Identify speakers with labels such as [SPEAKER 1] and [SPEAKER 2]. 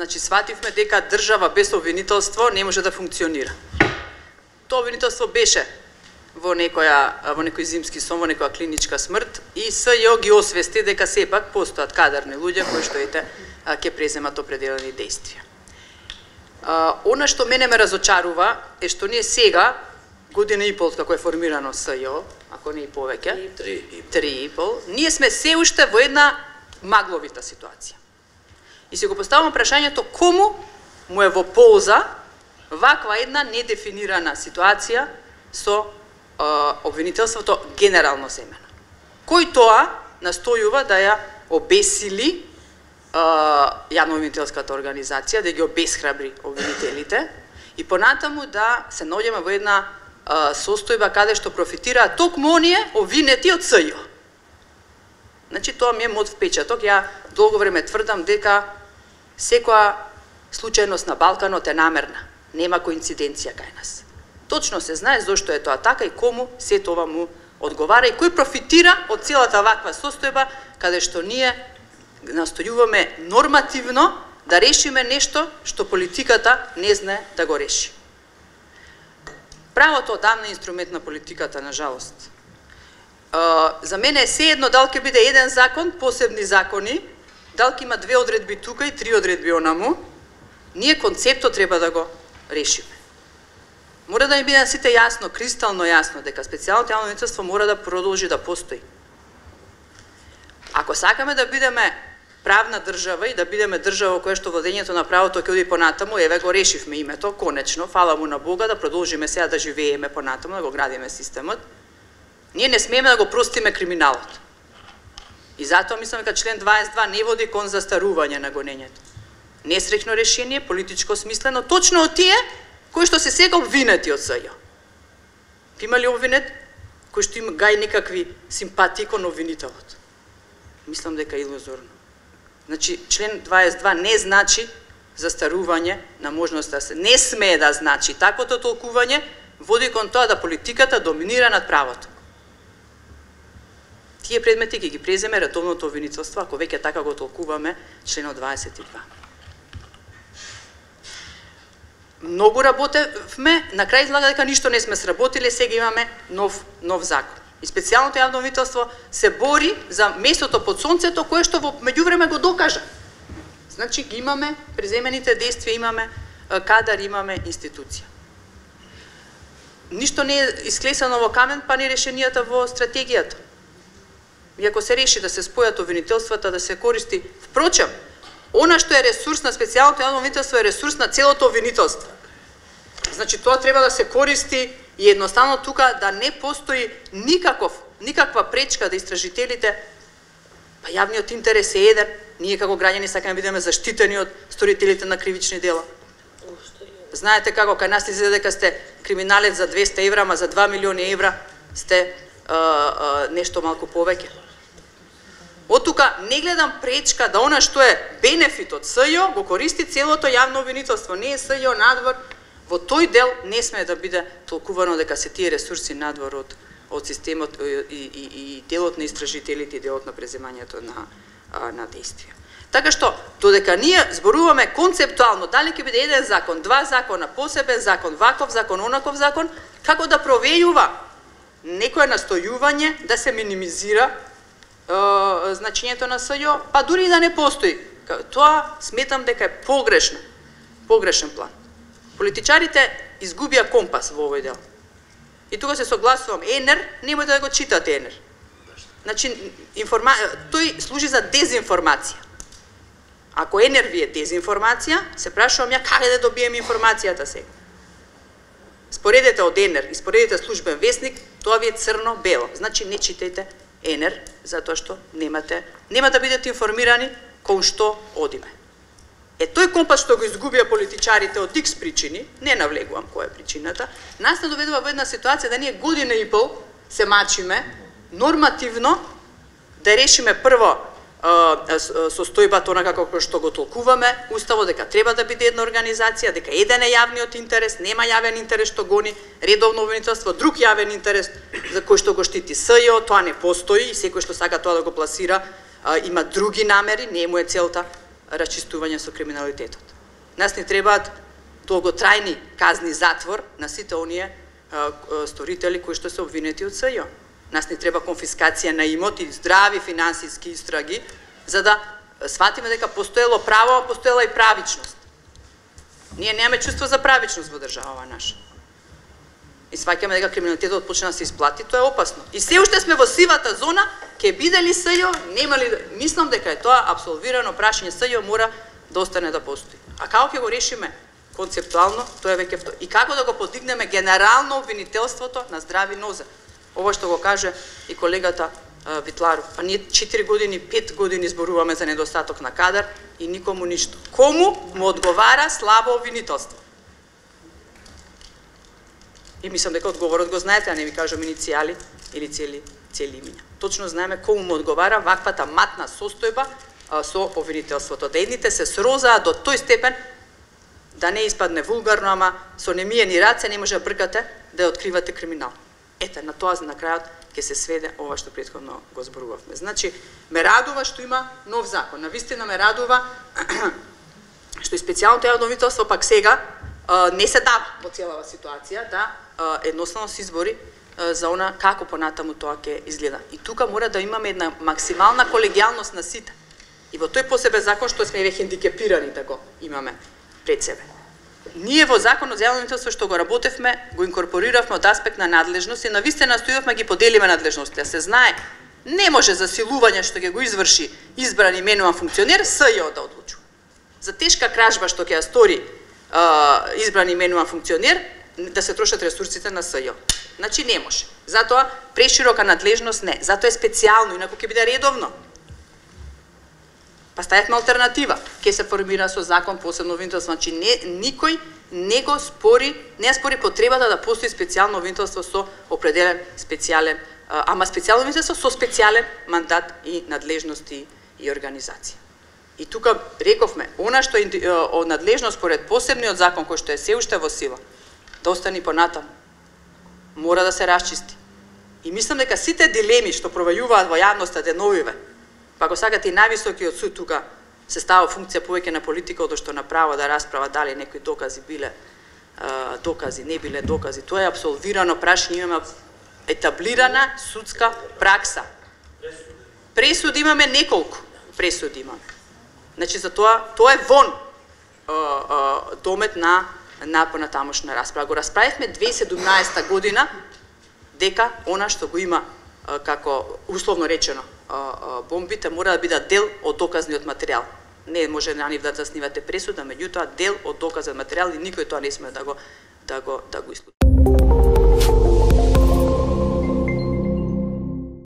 [SPEAKER 1] Значи, свативме дека држава без обвинителство не може да функционира. Тоа обвинителство беше во некој зимски сон, во некоја клиничка смрт и СЈО ги освести дека сепак постојат кадарни луѓе кои што ќе преземат определени дејствија. Она што мене ме разочарува е што ние сега, година и пол како е формирано СЈО, ако не и повеќе, 3,5, ние сме се уште во една магловита ситуација. И се го поставам прашањето кому му е во полза ваква една недефинирана ситуација со обвинителството генерално земено. Кој тоа настојува да ја обесили јавно-обвинителската организација, да ги обесхрабри обвинителите и понатаму да се наоѓаме во една состојба каде што профитираат токму оние обвинети од СЈО. Значи, тоа ми е мој впечаток. Ја долго време тврдам дека секоја случајност на Балканот е намерна. Нема коинциденција кај нас. Точно се знае зошто е тоа така и кому се тоа му одговара и кој профитира од целата ваква состојба каде што ние настојуваме нормативно да решиме нешто што политиката не знае да го реши. Правото одамна е инструмент на политиката, на жалост. За мене е сеедно дали ќе биде еден закон, посебни закони, дали ќе има 2 одредби тука и 3 одредби онаму, ние концептот треба да го решиме. Мора да ни биде сите јасно, кристално јасно, дека специјалното јавно обвинителство мора да продолжи да постои. Ако сакаме да бидеме правна држава и да бидеме држава која што владењето на правото ќе оди понатаму, еве го решивме името, конечно, фала му на Бога, да продолжиме сега да живееме понатаму, да го градиме системот, ние не смееме да го простиме криминалот. И затоа мислам дека член 22 не води кон застарување на гонењето. Несреќно решение, политичко смислено, точно од тие кои што се сега обвинети од СЈО. Има ли обвинет кој што има гај некакви симпатии кон обвинителот? Мислам дека е илузорно. Значи, член 22 не значи застарување на можноста да се. Не смее да значи. Таквото толкување води кон тоа да политиката доминира над правото. Тие предмети ги преземе редовното обвинителство, ако веќе така го толкуваме членот 22. Многу работевме, на крај излага дека ништо не сме сработиле, сега имаме нов закон. И специјалното јавно обвинителство се бори за местото под сонцето кое што во меѓувреме го докажа. Значи ги имаме преземените действија, имаме кадар, имаме институција. Ништо не е исклесано во камен, па ни решенијата во стратегијата. И ако се реши да се спојат обвинителствата, да се користи, впрочем, она што е ресурс на специјалното јавно обвинителство е ресурс на целото обвинителство. Значи тоа треба да се користи и едноставно тука да не постои никаква пречка да истражителите, па јавниот интерес е еден, ние како граѓани сакаме да бидеме заштитени од сторителите на кривични дела. Знаете како кај нас изгледа дека сте криминалец за 200 евра, ама за 2 милиони евра сте нешто малку повеќе. Од тука не гледам пречка да она што е бенефит од СЈО го користи целото јавно обвинителство. Не е СЈО надвор, во тој дел не смее да биде толкувано дека се тие ресурси надвор од системот и делот на истражителите и делот на преземањето на действија. Така што, додека ние зборуваме концептуално, дали ќе биде еден закон, 2 закона, посебен закон, ваков закон, онаков закон, како да провејува некое настојување да се минимизира значењето на СЈО, па дури и да не постои. Тоа сметам дека е погрешен план. Политичарите изгубија компас во овој дел. И тука се согласувам, ЕНЕР, немојте да го читате ЕНЕР. Значи, тој служи за дезинформација. Ако ЕНЕР ви е дезинформација, се прашувам ја каде да добием информацијата сега. Споредете од ЕНЕР и споредете службен весник, тоа ви е црно-бело. Значи, не читајте ЕНЕР, затоа што нема да бидете информирани кон што одиме. Тој компас што го изгубија политичарите од X причини, не навлегувам која е причината, нас не доведува во една ситуација да ние година и пол се мачиме нормативно да решиме прво состојбата онака како што го толкуваме уставот, дека треба да биде една организација, дека еден е јавниот интерес, нема јавен интерес што гони редовно обвинителство, друг јавен интерес за кој што го штити СЈО, тоа не постои и секој што сака тоа да го пласира има други намери, не му е целта расчистување со криминалитетот. Нас ни требаат долготрајни казни затвор на сите оние сторители кои што се обвинети од СЈО. Нас ни треба конфискација на имот и здрави финансиски истраги, за да сватиме дека постоело право, постоела и правичност. Ние немаме чувство за правичност во државава наша. И сваќаме дека криминалитетот почна да се исплати, тоа е опасно. И се уште сме во сивата зона, ќе биде ли СЈО, нема ли, мислам дека е тоа апсолвирано прашање, СЈО мора да остане да постои. А како ќе го решиме концептуално, тоа е веќе и како да го подигнеме генерално обвинителството на здрави нозе. Ова што го каже и колегата Витларов. Па ние 4 години, 5 години зборуваме за недостаток на кадар и никому ништо. Кому му одговара слабо обвинителство? И мислам дека одговорот го знаете, а не ви кажам иницијали или цели имиња. Точно знаеме кому му одговара ваквата матна состојба со обвинителството. Да едните се срозаа до тој степен да не испадне вулгарно, ама со немиени раце не може да бркате да откривате криминал. Ете, на тоа на крајот ќе се сведе ова што претходно го зборувавме. Значи, ме радува што има нов закон. Навистина ме радува што и специјалното јавно обвинителство пак сега не се дава во целава ситуација, да едноставно се избори за она како понатаму тоа ќе изгледа. И тука мора да имаме една максимална колегијалност на сите. И во тој посебен закон што сме веќе хендикепирани да го имаме пред себе. Ние во Законот за јавно обвинителство што го работевме, го инкорпориравме од аспект на надлежност и навистина настојувавме ги поделиме надлежности. Да се знае, не може за силување што ќе го изврши избран именуван функционер, СЈО да одлучува. За тешка кражба што ќе ја стори избран именуван функционер, да се трошат ресурсите на СЈО. Значи не може. Затоа преширока надлежност не. Затоа е специјално, инаку ќе биде редовно. Па ставивме алтернатива. Ке се формира со закон посебно обвинителство. Значи никој не спори потребата да постои специјално обвинителство со определен специјален, ама специјално обвинителство со специјален мандат и надлежности и организација. И тука рековме, она што е надлежност според посебниот закон кој што е се уште во сила, да остани понатаму. Мора да се расчисти. И мислам дека сите дилеми што провајуваат во јавноста деновиве, па ако сакате и највисокиот суд тука се става функција повеќе на политика од што направа да расправа дали некои докази биле докази, не биле докази. Тоа е апсолвирано прашање, имаме етаблирана судска пракса. Пресуди имаме неколку, пресуди имаме. Значи за тоа е вон домет на понатамошна расправа. Го расправивме 2017 година дека она што го има како условно речено бомбите мора да бидат дел од доказниот материјал. Не може на нив да заснивате пресуда, меѓутоа дел од доказен материјал и никој тоа не сме да го исклучи.